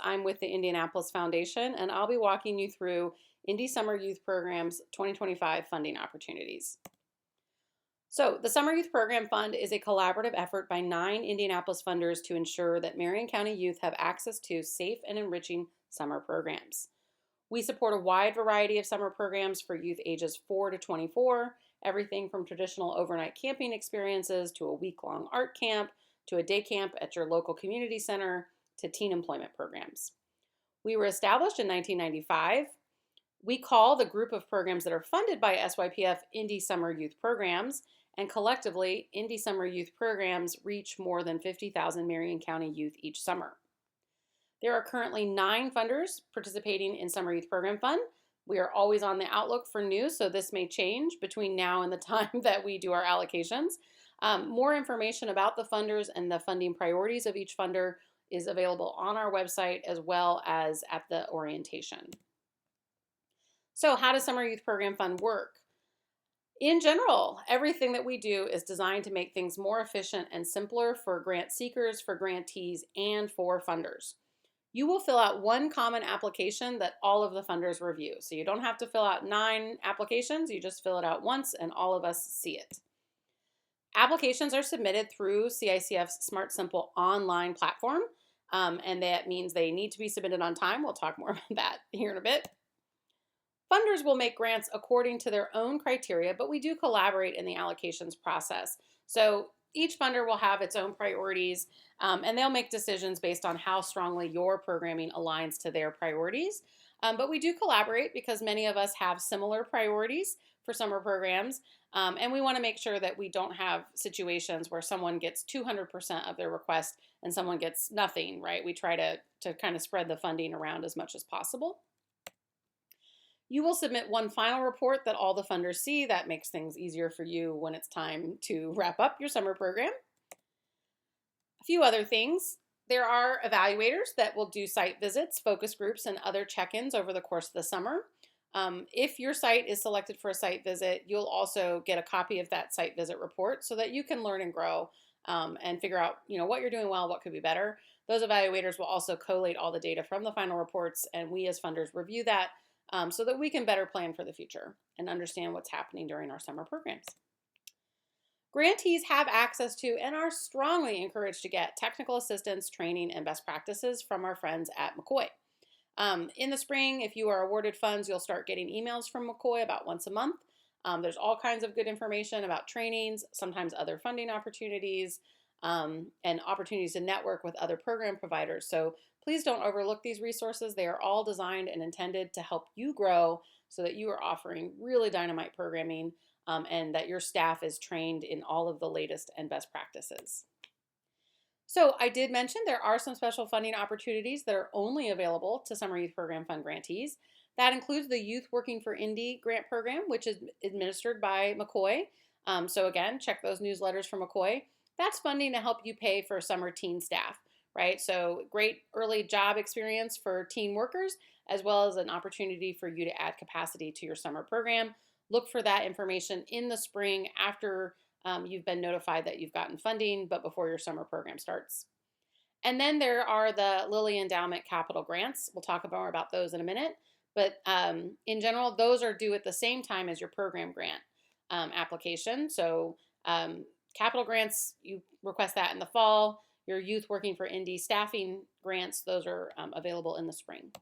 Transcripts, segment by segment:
I'm with the Indianapolis Foundation, and I'll be walking you through Indy Summer Youth Programs 2025 funding opportunities. So, the Summer Youth Program Fund is a collaborative effort by 9 Indianapolis funders to ensure that Marion County youth have access to safe and enriching summer programs. We support a wide variety of summer programs for youth ages 4 to 24, everything from traditional overnight camping experiences to a week-long art camp to a day camp at your local community center to teen employment programs. We were established in 1995. We call the group of programs that are funded by SYPF Indy Summer Youth Programs, and collectively, Indy Summer Youth Programs reach more than 50,000 Marion County youth each summer. There are currently 9 funders participating in Summer Youth Program Fund. We are always on the outlook for news, so this may change between now and the time that we do our allocations. More information about the funders and the funding priorities of each funder is available on our website as well as at the orientation. So how does Summer Youth Program Fund work? In general, everything that we do is designed to make things more efficient and simpler for grant seekers, for grantees, and for funders. You will fill out one common application that all of the funders review. So you don't have to fill out 9 applications, you just fill it out once and all of us see it. Applications are submitted through CICF's Smart Simple online platform, and that means they need to be submitted on time. We'll talk more about that here in a bit. Funders will make grants according to their own criteria, but we do collaborate in the allocations process. So each funder will have its own priorities, and they'll make decisions based on how strongly your programming aligns to their priorities. But we do collaborate because many of us have similar priorities for summer programs, and we want to make sure that we don't have situations where someone gets 200% of their request and someone gets nothing, right? We try to kind of spread the funding around as much as possible. You will submit one final report that all the funders see. That makes things easier for you when it's time to wrap up your summer program. A few other things. There are evaluators that will do site visits, focus groups, and other check-ins over the course of the summer. If your site is selected for a site visit, you'll also get a copy of that site visit report so that you can learn and grow and figure out what you're doing well, what could be better. Those evaluators will also collate all the data from the final reports, and we as funders review that so that we can better plan for the future and understand what's happening during our summer programs. Grantees have access to and are strongly encouraged to get technical assistance, training, and best practices from our friends at McCoy. In the spring, if you are awarded funds, you'll start getting emails from McCoy about once a month. There's all kinds of good information about trainings, sometimes other funding opportunities, and opportunities to network with other program providers. So please don't overlook these resources. They are all designed and intended to help you grow so that you are offering really dynamite programming and that your staff is trained in all of the latest and best practices. So I did mention there are some special funding opportunities that are only available to Summer Youth Program Fund grantees. That includes the Youth Working for Indy grant program, which is administered by McCoy. So again, check those newsletters from McCoy. That's funding to help you pay for summer teen staff, right? So great early job experience for teen workers, as well as an opportunity for you to add capacity to your summer program. Look for that information in the spring after you've been notified that you've gotten funding, but before your summer program starts. And then there are the Lilly Endowment Capital Grants. We'll talk more about those in a minute. But in general, those are due at the same time as your program grant application. So capital grants, you request that in the fall. Your Youth Working for Indy staffing grants, those are available in the spring.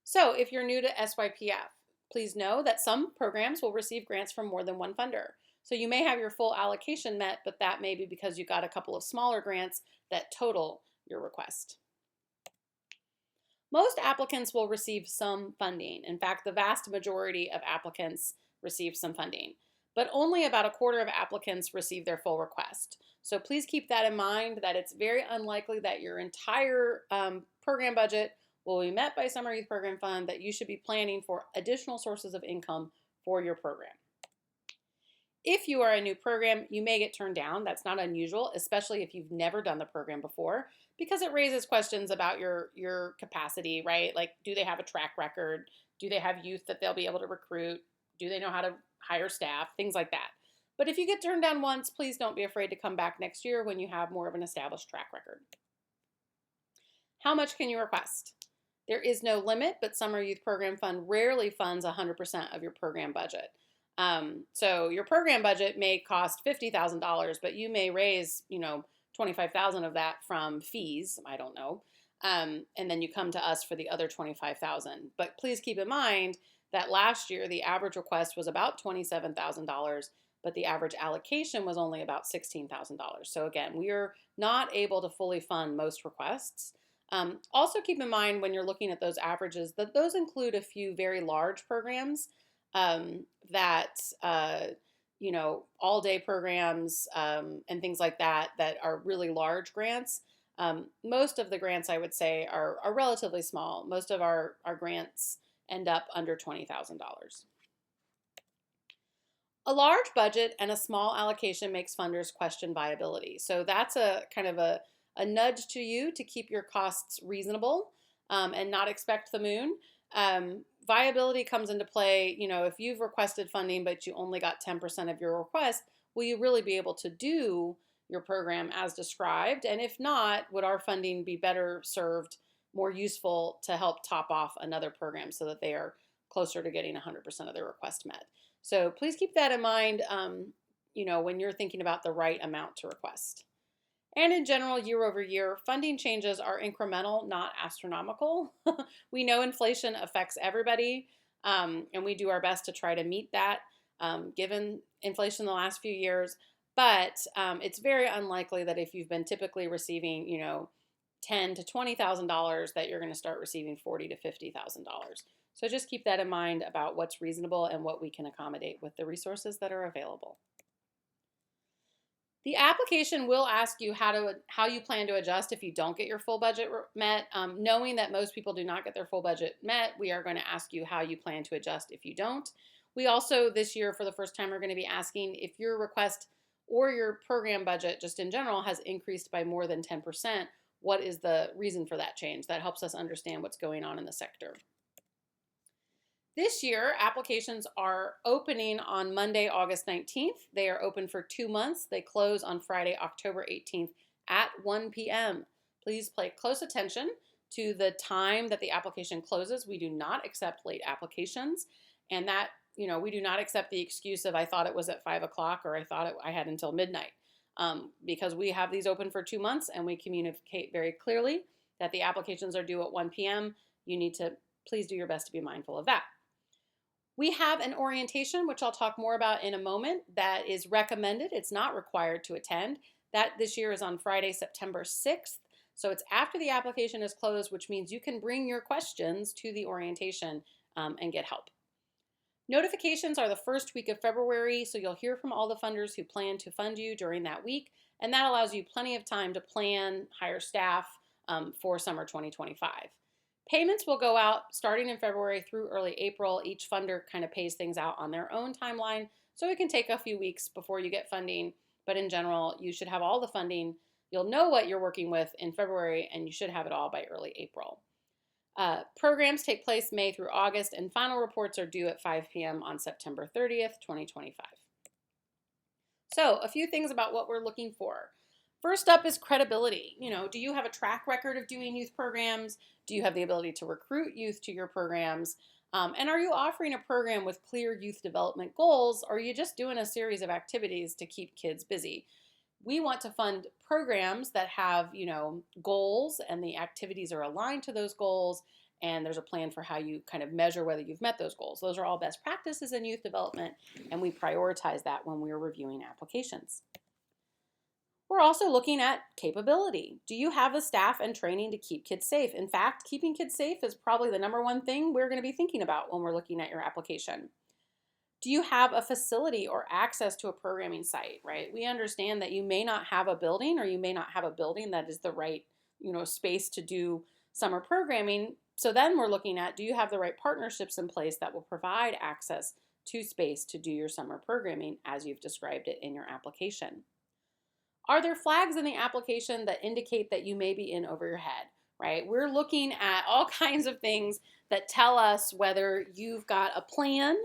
So if you're new to SYPF, please know that some programs will receive grants from more than one funder. So you may have your full allocation met, but that may be because you got a couple of smaller grants that total your request. Most applicants will receive some funding. In fact, the vast majority of applicants receive some funding, but only about a quarter of applicants receive their full request. So please keep that in mind, that it's very unlikely that your entire program budget will be met by Summer Youth Program Fund, that you should be planning for additional sources of income for your program. If you are a new program, you may get turned down. That's not unusual, especially if you've never done the program before, because it raises questions about your capacity, right? Like, do they have a track record? Do they have youth that they'll be able to recruit? Do they know how to hire staff? Things like that. But if you get turned down once, please don't be afraid to come back next year when you have more of an established track record. How much can you request? There is no limit, but Summer Youth Program Fund rarely funds 100% of your program budget. So your program budget may cost $50,000, but you may raise, $25,000 of that from fees. I don't know. And then you come to us for the other $25,000. But please keep in mind that last year the average request was about $27,000, but the average allocation was only about $16,000. So again, we are not able to fully fund most requests. Also keep in mind when you're looking at those averages that those include a few very large programs that all-day programs and things like that are really large grants. Most of the grants, I would say, are relatively small. Most of our grants end up under $20,000. A large budget and a small allocation makes funders question viability. So that's a kind of a nudge to you to keep your costs reasonable and not expect the moon. Viability comes into play, if you've requested funding but you only got 10% of your request, will you really be able to do your program as described? And if not, would our funding be better served, more useful to help top off another program so that they are closer to getting 100% of their request met? So please keep that in mind, when you're thinking about the right amount to request. And in general, year over year, funding changes are incremental, not astronomical. We know inflation affects everybody, and we do our best to try to meet that given inflation the last few years. But it's very unlikely that if you've been typically receiving, $10,000 to $20,000, that you're going to start receiving $40,000 to $50,000. So just keep that in mind about what's reasonable and what we can accommodate with the resources that are available. The application will ask you how you plan to adjust if you don't get your full budget met. Knowing that most people do not get their full budget met, we are going to ask you how you plan to adjust if you don't. We also, this year, for the first time, are going to be asking if your request or your program budget, just in general, has increased by more than 10%. What is the reason for that change? That helps us understand what's going on in the sector. This year, applications are opening on Monday, August 19th. They are open for 2 months. They close on Friday, October 18th at 1 p.m. Please pay close attention to the time that the application closes. We do not accept late applications, and that, we do not accept the excuse of I thought it was at 5 o'clock or I thought I had until midnight, because we have these open for 2 months and we communicate very clearly that the applications are due at 1 p.m. You need to please do your best to be mindful of that. We have an orientation, which I'll talk more about in a moment, that is recommended. It's not required to attend. That this year is on Friday, September 6th. So it's after the application is closed, which means you can bring your questions to the orientation and get help. Notifications are the first week of February, so you'll hear from all the funders who plan to fund you during that week, and that allows you plenty of time to plan, hire staff for summer 2025. Payments will go out starting in February through early April. Each funder kind of pays things out on their own timeline, so it can take a few weeks before you get funding, but in general, you should have all the funding. You'll know what you're working with in February, and you should have it all by early April. Programs take place May through August, and final reports are due at 5 p.m. on September 30th, 2025. So, a few things about what we're looking for. First up is credibility. Do you have a track record of doing youth programs? Do you have the ability to recruit youth to your programs? And are you offering a program with clear youth development goals, or are you just doing a series of activities to keep kids busy? We want to fund programs that have, goals, and the activities are aligned to those goals, and there's a plan for how you kind of measure whether you've met those goals. Those are all best practices in youth development, and we prioritize that when we're reviewing applications. We're also looking at capability. Do you have the staff and training to keep kids safe? In fact, keeping kids safe is probably the number one thing we're going to be thinking about when we're looking at your application. Do you have a facility or access to a programming site, right? We understand that you may not have a building, or you may not have a building that is the right, space to do summer programming. So then we're looking at, do you have the right partnerships in place that will provide access to space to do your summer programming as you've described it in your application? Are there flags in the application that indicate that you may be in over your head, right? We're looking at all kinds of things that tell us whether you've got a plan,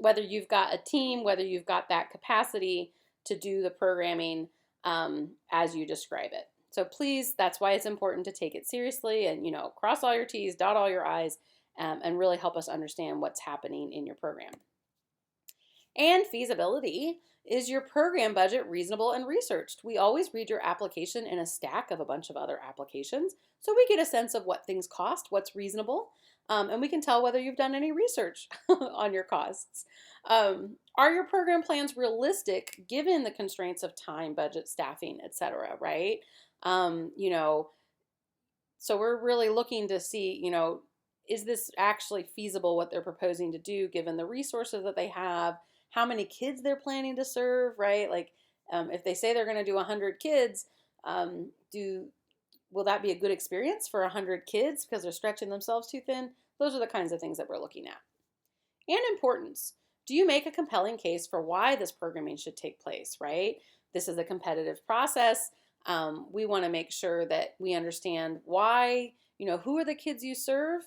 whether you've got a team, whether you've got that capacity to do the programming as you describe it. So please, that's why it's important to take it seriously and, cross all your T's, dot all your I's, and really help us understand what's happening in your program. And feasibility. Is your program budget reasonable and researched? We always read your application in a stack of a bunch of other applications, so we get a sense of what things cost, what's reasonable, and we can tell whether you've done any research on your costs. Are your program plans realistic given the constraints of time, budget, staffing, etc., right? So we're really looking to see, is this actually feasible what they're proposing to do given the resources that they have, how many kids they're planning to serve, right? Like if they say they're going to do 100 kids, will that be a good experience for 100 kids because they're stretching themselves too thin? Those are the kinds of things that we're looking at. And importance. Do you make a compelling case for why this programming should take place, right? This is a competitive process. We want to make sure that we understand why, who are the kids you serve,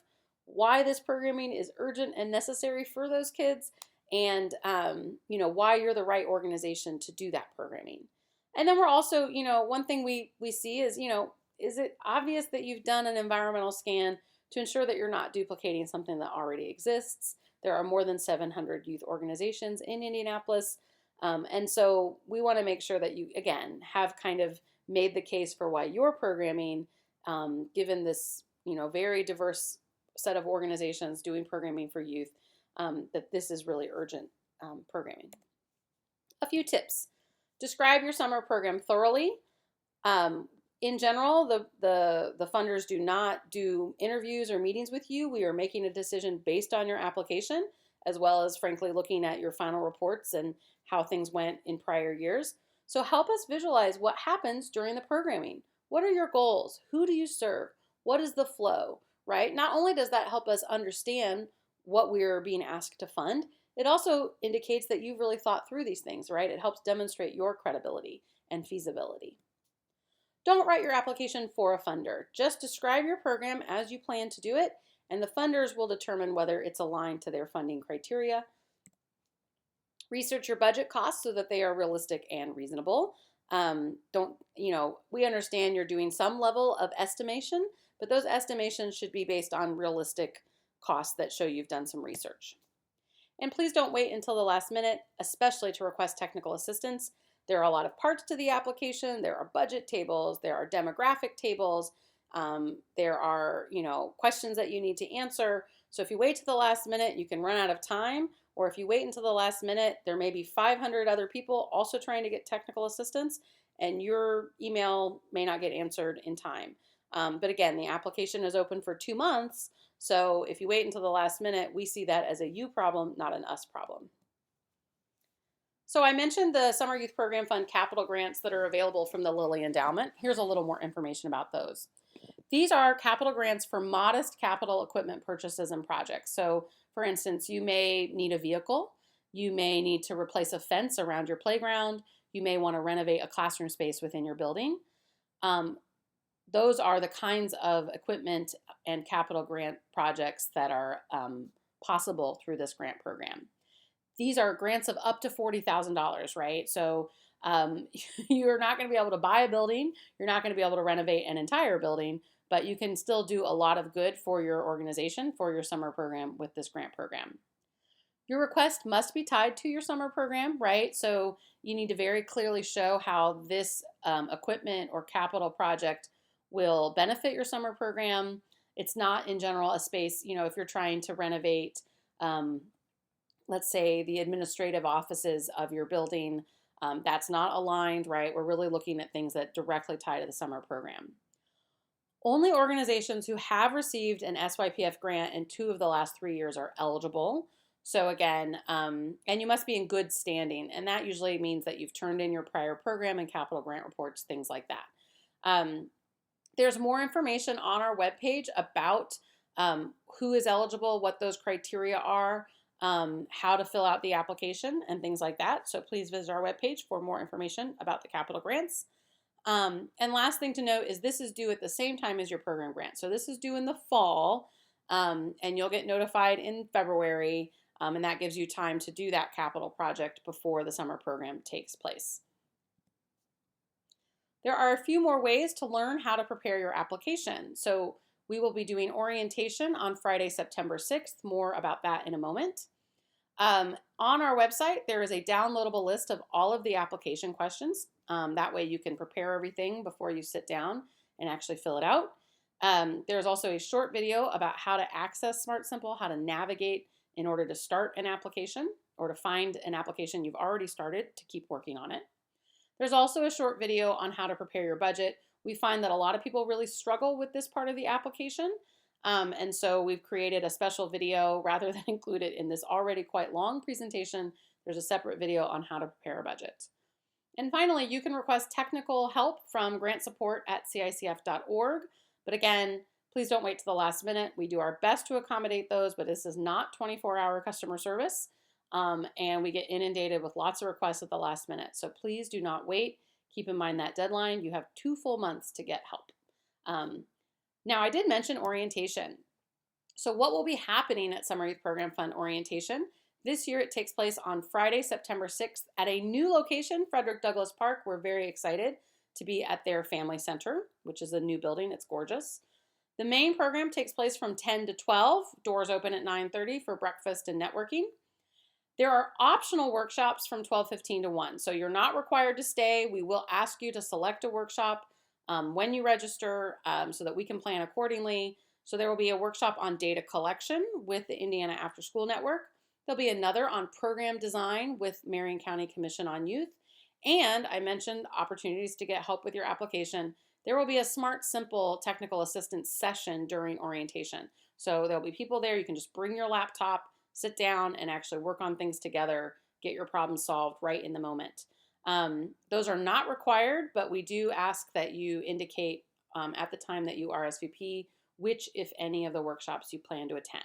why this programming is urgent and necessary for those kids, and, why you're the right organization to do that programming. And then we're also, one thing we see is, is it obvious that you've done an environmental scan to ensure that you're not duplicating something that already exists? There are more than 700 youth organizations in Indianapolis. And so we want to make sure that you, again, have kind of made the case for why your programming, given this, very diverse set of organizations doing programming for youth, that this is really urgent programming. A few tips. Describe your summer program thoroughly. In general, the funders do not do interviews or meetings with you. We are making a decision based on your application, as well as, frankly, looking at your final reports and how things went in prior years. So help us visualize what happens during the programming. What are your goals? Who do you serve? What is the flow, right? Not only does that help us understand what we're being asked to fund, it also indicates that you've really thought through these things, right? It helps demonstrate your credibility and feasibility. Don't write your application for a funder. Just describe your program as you plan to do it, and the funders will determine whether it's aligned to their funding criteria. Research your budget costs so that they are realistic and reasonable. We understand you're doing some level of estimation, but those estimations should be based on realistic costs that show you've done some research. And please don't wait until the last minute, especially to request technical assistance. There are a lot of parts to the application. There are budget tables. There are demographic tables. There are, questions that you need to answer. So if you wait to the last minute, you can run out of time. Or if you wait until the last minute, there may be 500 other people also trying to get technical assistance, and your email may not get answered in time. But again, the application is open for 2 months. So if you wait until the last minute, we see that as a you problem, not an us problem. So I mentioned the Summer Youth Program Fund capital grants that are available from the Lilly Endowment. Here's a little more information about those. These are capital grants for modest capital equipment purchases and projects. So for instance, you may need a vehicle. You may need to replace a fence around your playground. You may want to renovate a classroom space within your building. Those are the kinds of equipment and capital grant projects that are possible through this grant program. These are grants of up to $40,000, right? So you're not going to be able to buy a building. You're not going to be able to renovate an entire building, but you can still do a lot of good for your organization, for your summer program with this grant program. Your request must be tied to your summer program, right? So you need to very clearly show how this equipment or capital project will benefit your summer program. It's not in general a space, if you're trying to renovate, let's say the administrative offices of your building, that's not aligned, right? We're really looking at things that directly tie to the summer program. Only organizations who have received an SYPF grant in 2 of the last 3 years are eligible. So again, and you must be in good standing, and that usually means that you've turned in your prior program and capital grant reports, things like that. There's more information on our webpage about who is eligible, what those criteria are, how to fill out the application, and things like that. So please visit our webpage for more information about the capital grants. And last thing to note is this is due at the same time as your program grant. So this is due in the fall, and you'll get notified in February, and that gives you time to do that capital project before the summer program takes place. There are a few more ways to learn how to prepare your application. So we will be doing orientation on Friday, September 6th. More about that in a moment. On our website, there is a downloadable list of all of the application questions. That way you can prepare everything before you sit down and actually fill it out. There's also a short video about how to access Smart Simple, how to navigate in order to start an application or to find an application you've already started to keep working on it. There's also a short video on how to prepare your budget. We find that a lot of people really struggle with this part of the application. And so we've created a special video rather than include it in this already quite long presentation. There's a separate video on how to prepare a budget. And finally, you can request technical help from grant support at cicf.org. But again, please don't wait to the last minute. We do our best to accommodate those, but this is not 24-hour customer service. And we get inundated with lots of requests at the last minute. So please do not wait. Keep in mind that deadline. You have 2 full months to get help. Now, I did mention orientation. So what will be happening at Summer Youth Program Fund orientation? This year it takes place on Friday, September 6th at a new location, Frederick Douglass Park. We're very excited to be at their family center, which is a new building. It's gorgeous. The main program takes place from 10 to 12. Doors open at 9:30 for breakfast and networking. There are optional workshops from 12:15 to 1. So you're not required to stay. We will ask you to select a workshop when you register so that we can plan accordingly. So there will be a workshop on data collection with the Indiana After School Network. There'll be another on program design with Marion County Commission on Youth. And I mentioned opportunities to get help with your application. There will be a Smart Simple technical assistance session during orientation. So there'll be people there. You can just bring your laptop, sit down, and actually work on things together, get your problem solved right in the moment. Those are not required, but we do ask that you indicate at the time that you RSVP which, if any, of the workshops you plan to attend.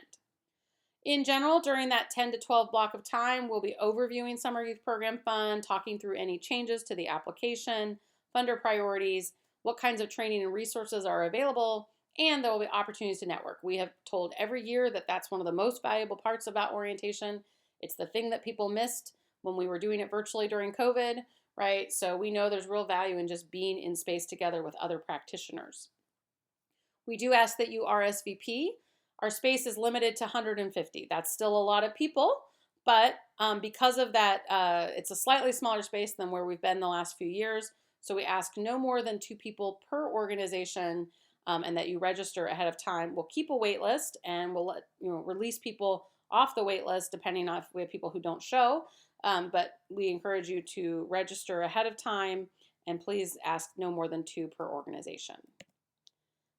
In general, during that 10 to 12 block of time, we'll be overviewing Summer Youth Program Fund, talking through any changes to the application, funder priorities, what kinds of training and resources are available, and there will be opportunities to network. We have told every year that that's one of the most valuable parts about orientation. It's the thing that people missed when we were doing it virtually during COVID, right? So we know there's real value in just being in space together with other practitioners. We do ask that you RSVP. Our space is limited to 150. That's still a lot of people, but because of that, it's a slightly smaller space than where we've been the last few years. So we ask no more than 2 people per organization and that you register ahead of time. We'll keep a wait list and we'll release people off the wait list depending on if we have people who don't show. But we encourage you to register ahead of time and please ask no more than 2 per organization.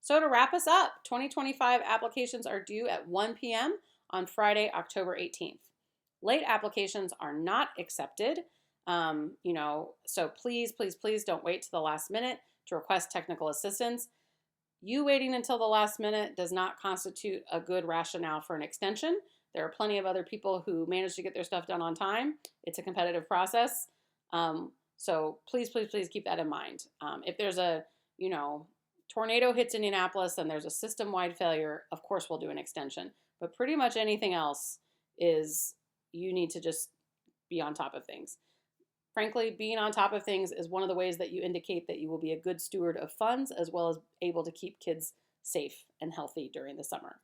So to wrap us up, 2025 applications are due at 1 p.m. on Friday, October 18th. Late applications are not accepted. So please, please, please don't wait to the last minute to request technical assistance. You waiting until the last minute does not constitute a good rationale for an extension. There are plenty of other people who manage to get their stuff done on time. It's a competitive process. So please, please, please keep that in mind. If there's a, tornado hits Indianapolis and there's a system-wide failure, of course we'll do an extension. But pretty much anything else is you need to just be on top of things. Frankly, being on top of things is one of the ways that you indicate that you will be a good steward of funds as well as able to keep kids safe and healthy during the summer.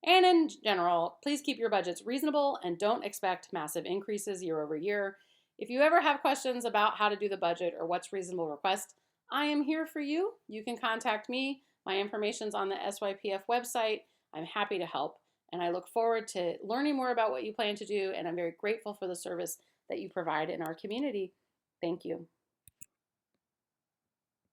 And in general, please keep your budgets reasonable and don't expect massive increases year over year. If you ever have questions about how to do the budget or what's reasonable request, I am here for you. You can contact me. My information's on the SYPF website. I'm happy to help. And I look forward to learning more about what you plan to do. And I'm very grateful for the service that you provide in our community. Thank you.